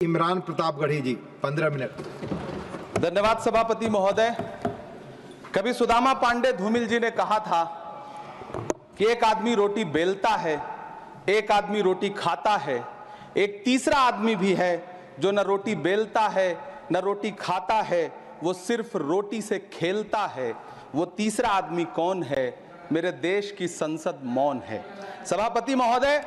इमरान प्रतापगढ़ी जी 15 minute. धन्यवाद सभापति महोदय। कभी सुदामा पांडे धूमिल जी ने कहा था कि एक आदमी रोटी बेलता है, एक आदमी रोटी खाता है, एक तीसरा आदमी भी है जो न रोटी बेलता है न रोटी खाता है, वो सिर्फ रोटी से खेलता है। वो तीसरा आदमी कौन है? मेरे देश की संसद मौन है। सभापति महोदय,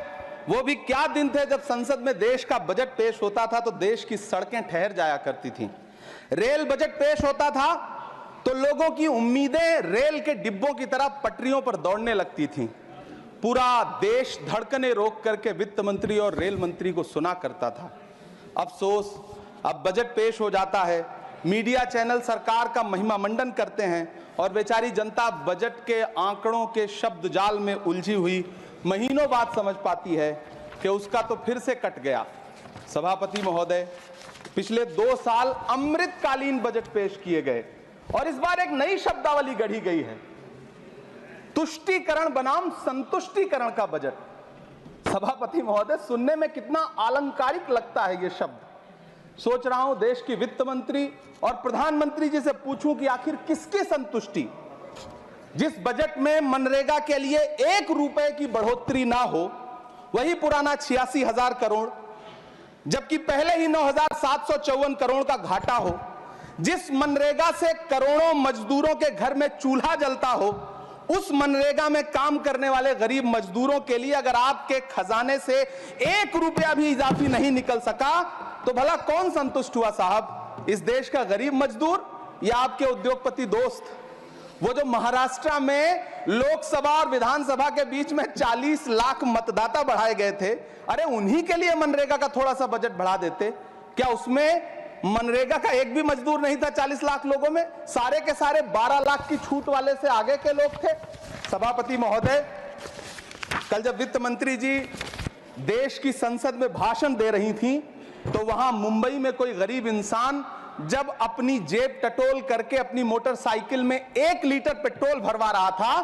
वो भी क्या दिन थे जब संसद में देश का बजट पेश होता था तो देश की सड़कें ठहर जाया करती थीं। रेल बजट पेश होता था तो लोगों की उम्मीदें रेल के डिब्बों की तरह पटरियों पर दौड़ने लगती थीं। पूरा देश धड़कने रोक करके वित्त मंत्री और रेल मंत्री को सुना करता था। अफसोस, अब बजट पेश हो जाता है, मीडिया चैनल सरकार का महिमा मंडन करते हैं और बेचारी जनता बजट के आंकड़ों के शब्द जाल में उलझी हुई महीनों बाद समझ पाती है कि उसका तो फिर से कट गया। सभापति महोदय, पिछले 2 साल अमृतकालीन बजट पेश किए गए और इस बार एक नई शब्दावली गढ़ी गई है, तुष्टीकरण बनाम संतुष्टीकरण का बजट। सभापति महोदय, सुनने में कितना अलंकारिक लगता है ये शब्द। सोच रहा हूं देश की वित्त मंत्री और प्रधानमंत्री जी से पूछूं कि आखिर किसकी संतुष्टि? जिस बजट में मनरेगा के लिए 1 रुपए की बढ़ोतरी ना हो, वही पुराना 86,000 करोड़, जबकि पहले ही 9,754 करोड़ का घाटा हो, जिस मनरेगा से करोड़ों मजदूरों के घर में चूल्हा जलता हो, उस मनरेगा में काम करने वाले गरीब मजदूरों के लिए अगर आपके खजाने से 1 रुपया भी इजाफी नहीं निकल सका तो भला कौन संतुष्ट हुआ साहब? इस देश का गरीब मजदूर या आपके उद्योगपति दोस्त? वो जो महाराष्ट्र में लोकसभा और विधानसभा के बीच में 40 लाख मतदाता बढ़ाए गए थे, अरे उन्हीं के लिए मनरेगा का थोड़ा सा बजट बढ़ा देते। क्या उसमें मनरेगा का एक भी मजदूर नहीं था? 40 लाख लोगों में सारे के सारे 12 लाख की छूट वाले से आगे के लोग थे। सभापति महोदय, कल जब वित्त मंत्री जी देश की संसद में भाषण दे रही थी तो वहां मुंबई में कोई गरीब इंसान जब अपनी जेब टटोल करके अपनी मोटरसाइकिल में 1 लीटर पेट्रोल भरवा रहा था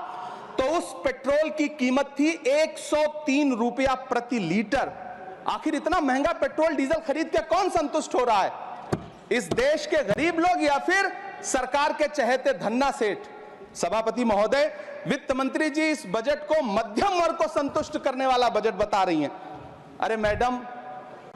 तो उस पेट्रोल की कीमत थी 103 रुपया प्रति लीटर। आखिर इतना महंगा पेट्रोल डीजल खरीद के कौन संतुष्ट हो रहा है? इस देश के गरीब लोग या फिर सरकार के चहेते धन्ना सेठ? सभापति महोदय, वित्त मंत्री जी इस बजट को मध्यम वर्ग को संतुष्ट करने वाला बजट बता रही हैं। अरे मैडम,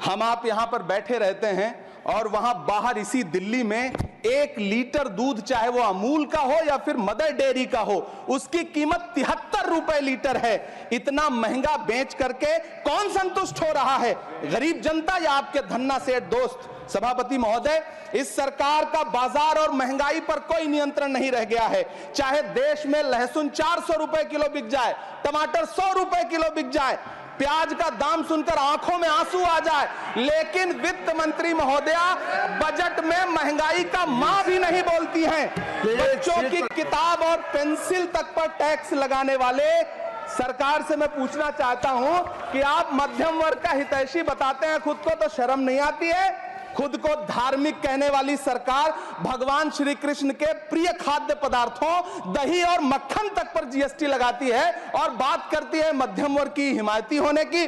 हम आप यहां पर बैठे रहते हैं और वहां बाहर इसी दिल्ली में 1 लीटर दूध, चाहे वो अमूल का हो या फिर मदर डेयरी का हो, उसकी कीमत 73 रुपए लीटर है। इतना महंगा बेच करके कौन संतुष्ट हो रहा है? गरीब जनता या आपके धन्ना सेठ दोस्त? सभापति महोदय, इस सरकार का बाजार और महंगाई पर कोई नियंत्रण नहीं रह गया है। चाहे देश में लहसुन 400 रुपए किलो बिक जाए, टमाटर 100 रुपए किलो बिक जाए, प्याज का दाम सुनकर आंखों में आंसू आ जाए, लेकिन वित्त मंत्री महोदया बजट में महंगाई का मां भी नहीं बोलती हैं। बच्चों की किताब और पेंसिल तक पर टैक्स लगाने वाले सरकार से मैं पूछना चाहता हूं कि आप मध्यम वर्ग का हितैषी बताते हैं खुद को, तो शर्म नहीं आती है? खुद को धार्मिक कहने वाली सरकार भगवान श्री कृष्ण के प्रिय खाद्य पदार्थों दही और मक्खन तक पर जीएसटी लगाती है और बात करती है मध्यम वर्ग की हिमायती होने की।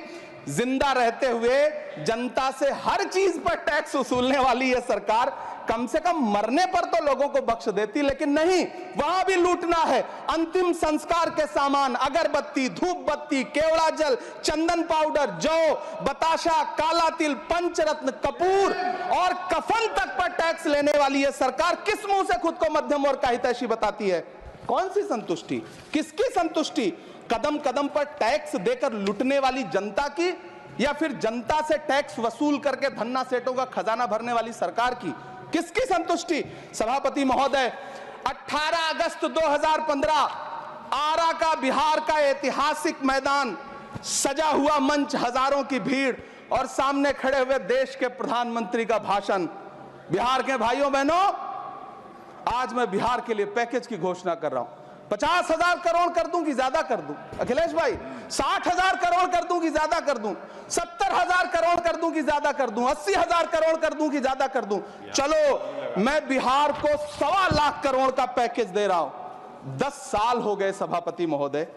जिंदा रहते हुए जनता से हर चीज पर टैक्स वसूलने वाली यह सरकार कम से कम मरने पर तो लोगों को बख्श देती, लेकिन नहीं, वहां भी लूटना है। अंतिम संस्कार के सामान, अगरबत्ती, धूप बत्ती, केवड़ा जल, चंदन पाउडर, जौ, बताशा, काला तिल, पंचरत्न, कपूर और कफन तक पर टैक्स लेने वाली यह सरकार किस मुंह से खुद को मध्यम वर्ग का हितैषी बताती है? कौन सी संतुष्टि? किसकी संतुष्टि? कदम कदम पर टैक्स देकर लुटने वाली जनता की या फिर जनता से टैक्स वसूल करके धन्ना सेठों का खजाना भरने वाली सरकार की? किसकी संतुष्टि? सभापति महोदय, 18 अगस्त 2015 आरा का बिहार का ऐतिहासिक मैदान, सजा हुआ मंच, हजारों की भीड़ और सामने खड़े हुए देश के प्रधानमंत्री का भाषण। बिहार के भाइयों बहनों, आज मैं बिहार के लिए पैकेज की घोषणा कर रहा हूं। 50,000 करोड़ कर दूं कि ज्यादा कर दूं? अखिलेश भाई, 60,000 करोड़ कर दूं कि ज्यादा कर दूं? 70,000 करोड़ कर दूं कि ज्यादा कर दूं? 80,000 करोड़ कर दूं कि ज्यादा कर दूं? चलो, मैं बिहार को 1.25 लाख करोड़ का पैकेज दे रहा हूं। 10 साल हो गए सभापति महोदय,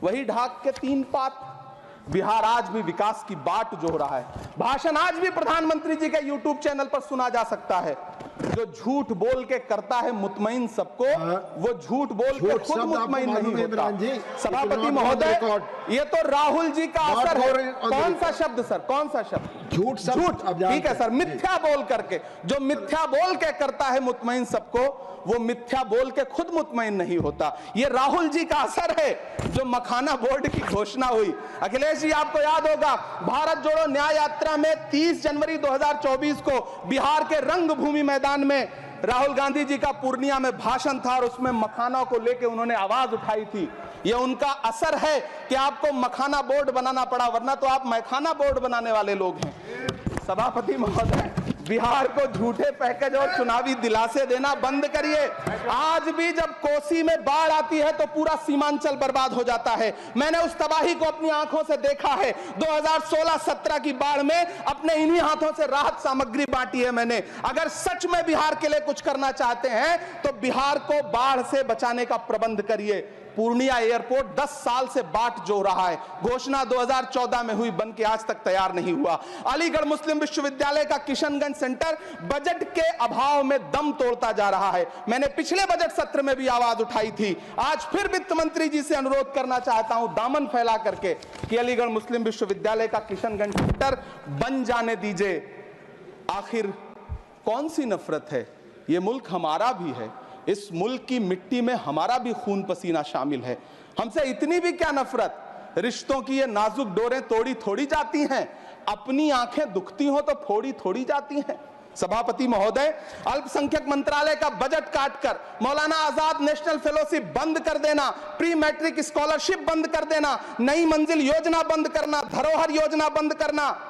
वही ढाक के 3 पात, बिहार आज भी विकास की बाट जोह रहा है। भाषण आज भी प्रधानमंत्री जी के यूट्यूब चैनल पर सुना जा सकता है। जो झूठ बोल के करता है मुतमईन सबको, वो झूठ बोल के खुद मुतमईन नहीं होता। सभापति महोदय, ये तो राहुल जी का असर है। कौन सा शब्द सर, कौन सा शब्द? झूठ। ठीक है सर, मिथ्या बोल करके, जो मिथ्या बोल के करता है मुतमईन सबको, वो मिथ्या बोल के खुद मुतमईन नहीं होता। ये राहुल जी का असर है। जो मखाना बोर्ड की घोषणा हुई, अखिलेश जी आपको याद होगा, भारत जोड़ो न्याय यात्रा में 30 जनवरी 2024 को बिहार के रंगभूमि मैदान में राहुल गांधी जी का पूर्णिया में भाषण था और उसमें मखाना को लेकर उन्होंने आवाज उठाई थी। ये उनका असर है कि आपको मखाना बोर्ड बनाना पड़ा, वरना तो आप मैखाना बोर्ड बनाने वाले लोग हैं। सभापति महोदय, बिहार को झूठे पैकेज और चुनावी दिलासे देना बंद करिए। आज भी जब कोसी में बाढ़ आती है तो पूरा सीमांचल बर्बाद हो जाता है। मैंने उस तबाही को अपनी आंखों से देखा है। 2016-17 की बाढ़ में अपने इन्हीं हाथों से राहत सामग्री बांटी है मैंने। अगर सच में बिहार के लिए कुछ करना चाहते हैं तो बिहार को बाढ़ से बचाने का प्रबंध करिए। पूर्णिया एयरपोर्ट 10 साल से बाट जो रहा है, घोषणा 2014 में हुई, बन के आज तक तैयार नहीं हुआ। अलीगढ़ मुस्लिम विश्वविद्यालय का किशनगंज सेंटर बजट के अभाव में दम तोड़ता जा रहा है। मैंने पिछले बजट सत्र में भी आवाज उठाई थी। आज फिर वित्त मंत्री जी से अनुरोध करना चाहता हूं, दामन फैला करके, कि अलीगढ़ मुस्लिम विश्वविद्यालय का किशनगंज सेंटर बन जाने दीजिए। आखिर कौन सी नफरत है? यह मुल्क हमारा भी है। इस मुल्क की मिट्टी में हमारा भी खून पसीना शामिल है। हमसे इतनी भी क्या नफरत? रिश्तों की ये नाजुक डोरें तोड़ी थोड़ी जाती हैं। अपनी आंखें दुखती हो तो फोड़ी थोड़ी जाती हैं। सभापति महोदय, अल्पसंख्यक मंत्रालय का बजट काटकर मौलाना आजाद नेशनल फेलोशिप बंद कर देना, प्री मैट्रिक स्कॉलरशिप बंद कर देना, नई मंजिल योजना बंद करना, धरोहर योजना बंद करना।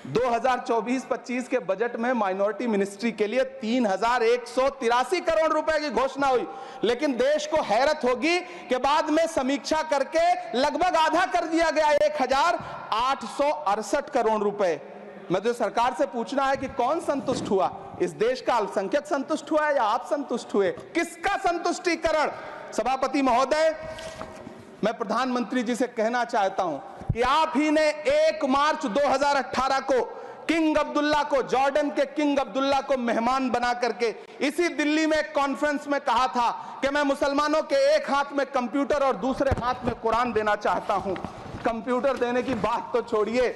2024-25 के बजट में माइनॉरिटी मिनिस्ट्री के लिए 3183 करोड़ रुपए की घोषणा हुई, लेकिन देश को हैरत होगी कि बाद में समीक्षा करके लगभग आधा कर दिया गया, 1868 करोड़ रुपए। मैं तो सरकार से पूछना है कि कौन संतुष्ट हुआ? इस देश का अल्पसंख्यक संतुष्ट हुआ या आप संतुष्ट हुए? किसका संतुष्टिकरण? सभापति महोदय, मैं प्रधानमंत्री जी से कहना चाहता हूं कि आप ही ने 1 मार्च 2018 को किंग अब्दुल्ला को, जॉर्डन के किंग अब्दुल्ला को मेहमान बना करके इसी दिल्ली में एक कॉन्फ्रेंस में कहा था कि मैं मुसलमानों के एक हाथ में कंप्यूटर और दूसरे हाथ में कुरान देना चाहता हूं। कंप्यूटर देने की बात तो छोड़िए,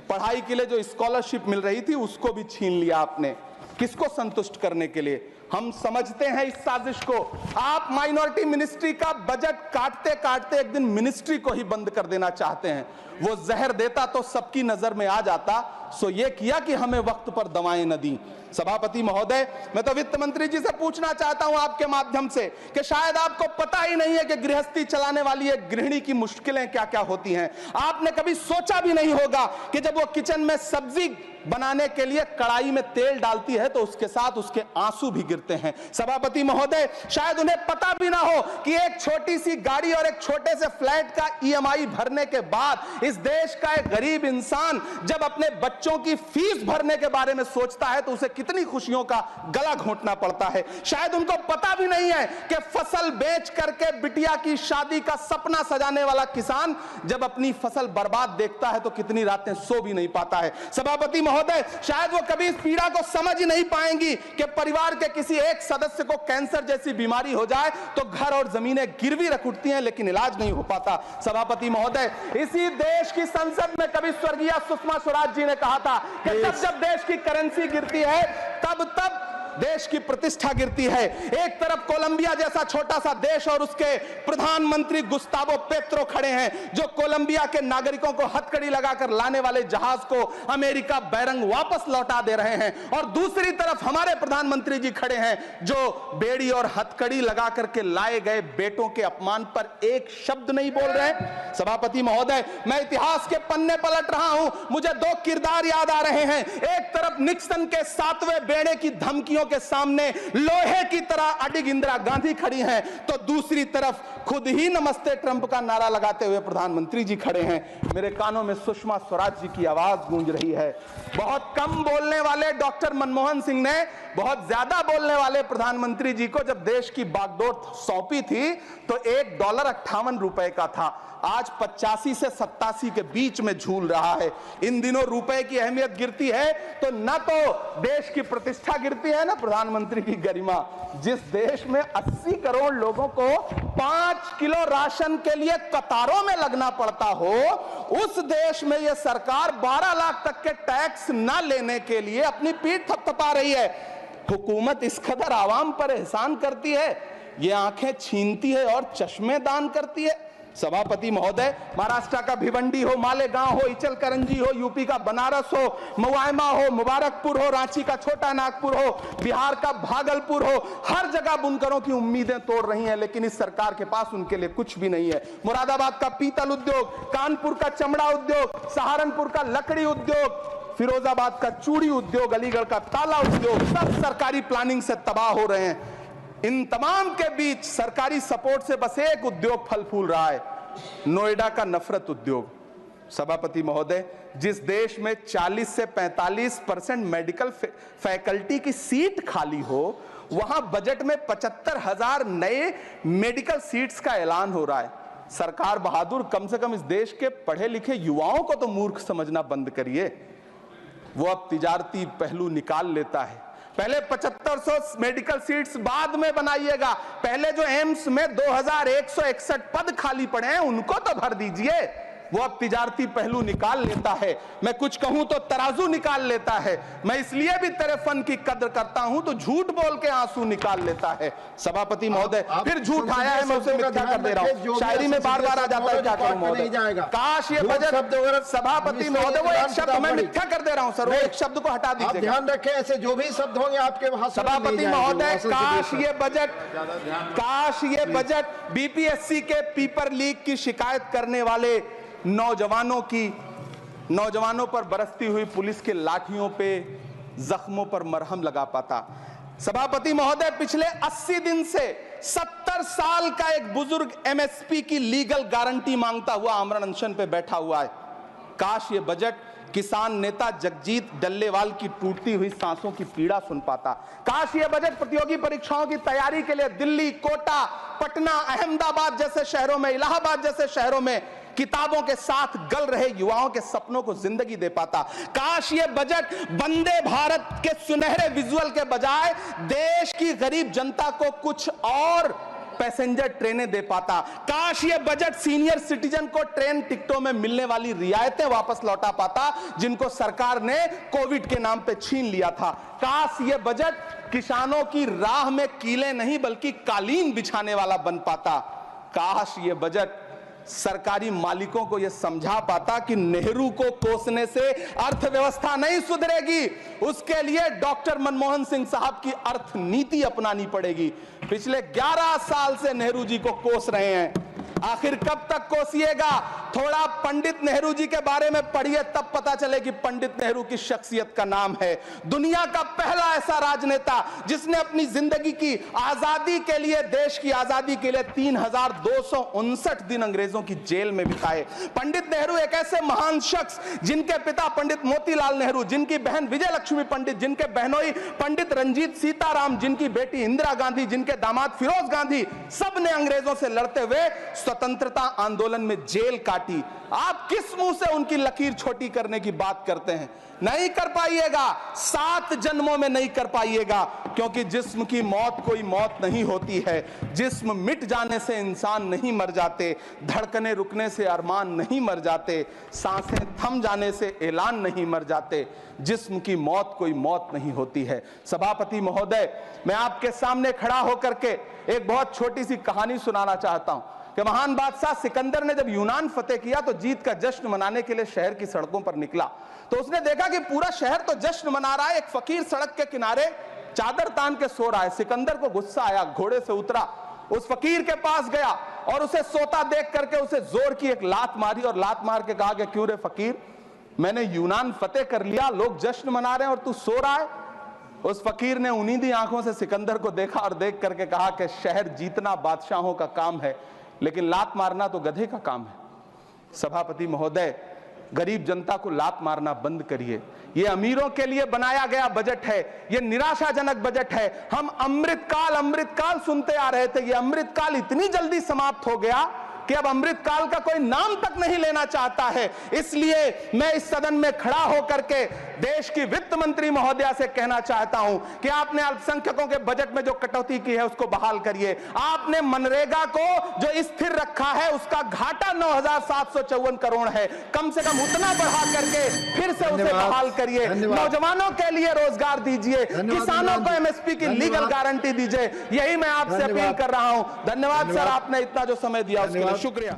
पढ़ाई के लिए जो स्कॉलरशिप मिल रही थी उसको भी छीन लिया आपने। किसको संतुष्ट करने के लिए? हम समझते हैं इस साजिश को। आप माइनॉरिटी मिनिस्ट्री का बजट काटते काटते एक दिन मिनिस्ट्री को ही बंद कर देना चाहते हैं। वो जहर देता तो सबकी नजर में आ जाता, सो ये किया कि हमें वक्त पर दवाएं न दी। सभापति महोदय, मैं तो वित्त मंत्री जी से पूछना चाहता हूं आपके माध्यम से कि शायद आपको पता ही नहीं है कि गृहस्थी चलाने वाली एक गृहिणी की मुश्किलें क्या क्या होती हैं। आपने कभी सोचा भी नहीं होगा कि जब वो किचन में सब्जी बनाने के लिए कढ़ाई में तेल डालती है तो उसके साथ उसके आंसू भी गिरते हैं। सभापति महोदय, शायद उन्हें पता भी ना हो कि एक छोटी सी गाड़ी और एक छोटे से फ्लैट का EMI भरने के बाद इस देश का एक गरीब इंसान जब अपने बच्चों की फीस भरने के बारे में सोचता है तो उसे कितनी खुशियों का गला घोंटना पड़ता है। शायद उनको पता भी नहीं है कि फसल बेच करके बिटिया की शादी का सपना सजाने वाला किसान जब अपनी फसल बर्बाद देखता है तो कितनी रातें सो भी नहीं पाता है। सभापति महोदय, शायद वो कभी इस पीड़ा को समझ ही नहीं पाएंगी कि परिवार के किसी एक सदस्य को कैंसर जैसी बीमारी हो जाए तो घर और जमीनें गिरवी रख उठती हैं लेकिन इलाज नहीं हो पाता। सभापति महोदय, इसी देश की संसद में कभी स्वर्गीय सुषमा स्वराज जी ने कहा था कि जब देश की करेंसी गिरती है तब देश की प्रतिष्ठा गिरती है। एक तरफ कोलंबिया जैसा छोटा सा देश और उसके प्रधानमंत्री गुस्तावो पेत्रो खड़े हैं जो कोलंबिया के नागरिकों को हथकड़ी लगाकर लाने वाले जहाज को अमेरिका बैरंग वापस लौटा दे रहे हैं, और दूसरी तरफ हमारे प्रधानमंत्री जी खड़े हैं जो बेड़ी और हथकड़ी लगा करके लाए गए बेटों के अपमान पर एक शब्द नहीं बोल रहे हैं। सभापति महोदय, मैं इतिहास के पन्ने पलट रहा हूं, मुझे 2 किरदार याद आ रहे हैं। एक तरफ निक्सन के 7वें बेड़े की धमकियों के सामने लोहे की तरह अडिग इंदिरा गांधी खड़ी हैं, तो दूसरी तरफ खुद ही नमस्ते ट्रंप का नारा लगाते हुए प्रधानमंत्री जी खड़े हैं। मेरे कानों में सुषमा स्वराज जी की आवाज गूंज रही है। बहुत कम बोलने वाले डॉक्टर मनमोहन सिंह ने बहुत ज्यादा बोलने वाले प्रधानमंत्री जी को जब देश की बागडोर सौंपी थी तो $1.58 का था, आज 85 से 87 के बीच में झूल रहा है। इन दिनों रुपए की अहमियत गिरती है तो न तो देश की प्रतिष्ठा गिरती है ना प्रधानमंत्री की गरिमा। जिस देश में 80 करोड़ लोगों को 5 किलो राशन के लिए कतारों में लगना पड़ता हो, उस देश में यह सरकार 12 लाख तक के टैक्स न लेने के लिए अपनी पीठ थपथपा रही है। हुकूमत इस कदर आवाम पर एहसान करती है, ये आंखें छीनती है और चश्मे दान करती है। सभापति महोदय, महाराष्ट्र का भिवंडी हो, मालेगांव हो, इचलकरंजी हो, यूपी का बनारस हो, मुआयमा हो, मुबारकपुर हो, रांची का छोटा नागपुर हो, बिहार का भागलपुर हो, हर जगह बुनकरों की उम्मीदें तोड़ रही हैं, लेकिन इस सरकार के पास उनके लिए कुछ भी नहीं है। मुरादाबाद का पीतल उद्योग, कानपुर का चमड़ा उद्योग, सहारनपुर का लकड़ी उद्योग, फिरोजाबाद का चूड़ी उद्योग, अलीगढ़ का ताला उद्योग, सब सरकारी प्लानिंग से तबाह हो रहे हैं। इन तमाम के बीच सरकारी सपोर्ट से बस एक उद्योग फल फूल रहा है, नोएडा का नफरत उद्योग। सभापति महोदय, जिस देश में 40 से 45% मेडिकल फैकल्टी की सीट खाली हो, वहां बजट में 75,000 नए मेडिकल सीट्स का ऐलान हो रहा है। सरकार बहादुर, कम से कम इस देश के पढ़े लिखे युवाओं को तो मूर्ख समझना बंद करिए। वो अब तिजारती पहलू निकाल लेता है। पहले 7500 मेडिकल सीट्स बाद में बनाइएगा, पहले जो एम्स में 2161 पद खाली पड़े हैं उनको तो भर दीजिए। वो अब तिजारती पहलू निकाल लेता है, मैं कुछ कहूं तो तराजू निकाल लेता है। मैं इसलिए भी तेरे फन की कद्र करता हूं तो झूठ बोल के आंसू निकाल लेता है। सभापति महोदय, फिर झूठ आया है, मैं उसे मिथ्या कर दे रहा हूं। शायरी में बार बार आ जाता है, क्या करूं महोदय। काश ये बजट, सभापति महोदय, वो एक शब्द मैं मिथ्या कर दे रहा हूं सर, वो एक शब्द को हटा दीजिए। ध्यान रखें, ऐसे जो भी शब्द होंगे आपके वहां। सभापति महोदय, काश ये बजट बीपीएससी के पेपर लीक की शिकायत करने वाले नौजवानों पर बरसती हुई पुलिस के लाठियों पे, जख्मों पर मरहम लगा पाता। सभापति महोदय, पिछले 80 दिन से 70 साल का एक बुजुर्ग एमएसपी की लीगल गारंटी मांगता हुआ आमरण अनशन पे बैठा हुआ है। काश ये बजट किसान नेता जगजीत डल्लेवाल की टूटती हुई सांसों की पीड़ा सुन पाता। काश ये बजट प्रतियोगी परीक्षाओं की तैयारी के लिए दिल्ली, कोटा, पटना, अहमदाबाद जैसे शहरों में, इलाहाबाद जैसे शहरों में किताबों के साथ गल रहे युवाओं के सपनों को जिंदगी दे पाता। काश ये बजट वंदे भारत के सुनहरे विजुअल के बजाय देश की गरीब जनता को कुछ और पैसेंजर ट्रेनें दे पाता। काश ये बजट सीनियर सिटीजन को ट्रेन टिकटों में मिलने वाली रियायतें वापस लौटा पाता, जिनको सरकार ने कोविड के नाम पे छीन लिया था। काश ये बजट किसानों की राह में कीले नहीं बल्कि कालीन बिछाने वाला बन पाता। काश ये बजट सरकारी मालिकों को यह समझा पाता कि नेहरू को कोसने से अर्थव्यवस्था नहीं सुधरेगी, उसके लिए डॉक्टर मनमोहन सिंह साहब की अर्थ नीति अपनानी पड़ेगी। पिछले 11 साल से नेहरू जी को कोस रहे हैं, आखिर कब तक कोसिएगा। थोड़ा पंडित नेहरू जी के बारे में पढ़िए, तब पता चले कि पंडित नेहरू की शख्सियत का नाम है। दुनिया का पहला ऐसा राजनेता जिसने अपनी जिंदगी की आजादी के लिए, देश की आजादी के लिए 3259 दिन अंग्रेजों की जेल में बिताए। पंडित नेहरू एक ऐसे महान शख्स जिनके पिता पंडित मोतीलाल नेहरू, जिनकी बहन विजय लक्ष्मी पंडित, जिनके बहनोई पंडित रंजीत सीताराम, जिनकी बेटी इंदिरा गांधी, जिनके दामाद फिरोज गांधी, सब ने अंग्रेजों से लड़ते हुए स्वतंत्रता आंदोलन में जेल काटी। आप किस मुंह से उनकी लकीर छोटी करने की बात करते हैं? नहीं कर पाइएगा, 7 जन्मों में नहीं कर पाइएगा, क्योंकि जिस्म की मौत कोई मौत नहीं होती है। जिस्म मिट जाने से इंसान नहीं मर जाते, धड़कने रुकने से अरमान नहीं मर जाते, सांसें थम जाने से ऐलान नहीं मर जाते। जिस्म की मौत कोई मौत नहीं होती है। सभापति महोदय, मैं आपके सामने खड़ा होकर के एक बहुत छोटी सी कहानी सुनाना चाहता हूं कि महान बादशाह सिकंदर ने जब यूनान फतेह किया तो जीत का जश्न मनाने के लिए शहर की सड़कों पर निकला। तो उसने देखा कि पूरा शहर तो जश्न मना रहा है, एक फकीर सड़क के किनारे चादर तान के सो रहा है। सिकंदर को गुस्सा आया, घोड़े से उतरा, उस फकीर के पास गया और उसे सोता देख करके उसे जोर की एक लात मारी और लात मार के कहा कि क्यों रे फकीर, मैंने यूनान फतेह कर लिया, लोग जश्न मना रहे हैं और तू सो रहा है। उस फकीर ने उन्नीदी आंखों से सिकंदर को देखा और देख करके कहा कि शहर जीतना बादशाहों का काम है, लेकिन लात मारना तो गधे का काम है। सभापति महोदय, गरीब जनता को लात मारना बंद करिए। ये अमीरों के लिए बनाया गया बजट है, ये निराशाजनक बजट है। हम अमृतकाल सुनते आ रहे थे, ये अमृतकाल इतनी जल्दी समाप्त हो गया कि अब अमृतकाल का कोई नाम तक नहीं लेना चाहता है। इसलिए मैं इस सदन में खड़ा होकर के देश की वित्त मंत्री महोदया से कहना चाहता हूं कि आपने अल्पसंख्यकों के बजट में जो कटौती की है उसको बहाल करिए। आपने मनरेगा को जो स्थिर रखा है उसका घाटा 9,754 करोड़ है, कम से कम उतना बढ़ा करके फिर से उसे बहाल करिए। नौजवानों के लिए रोजगार दीजिए, किसानों को एमएसपी की लीगल गारंटी दीजिए। यही मैं आपसे अपील कर रहा हूं। धन्यवाद सर, आपने इतना जो समय दिया उसके लिए शुक्रिया।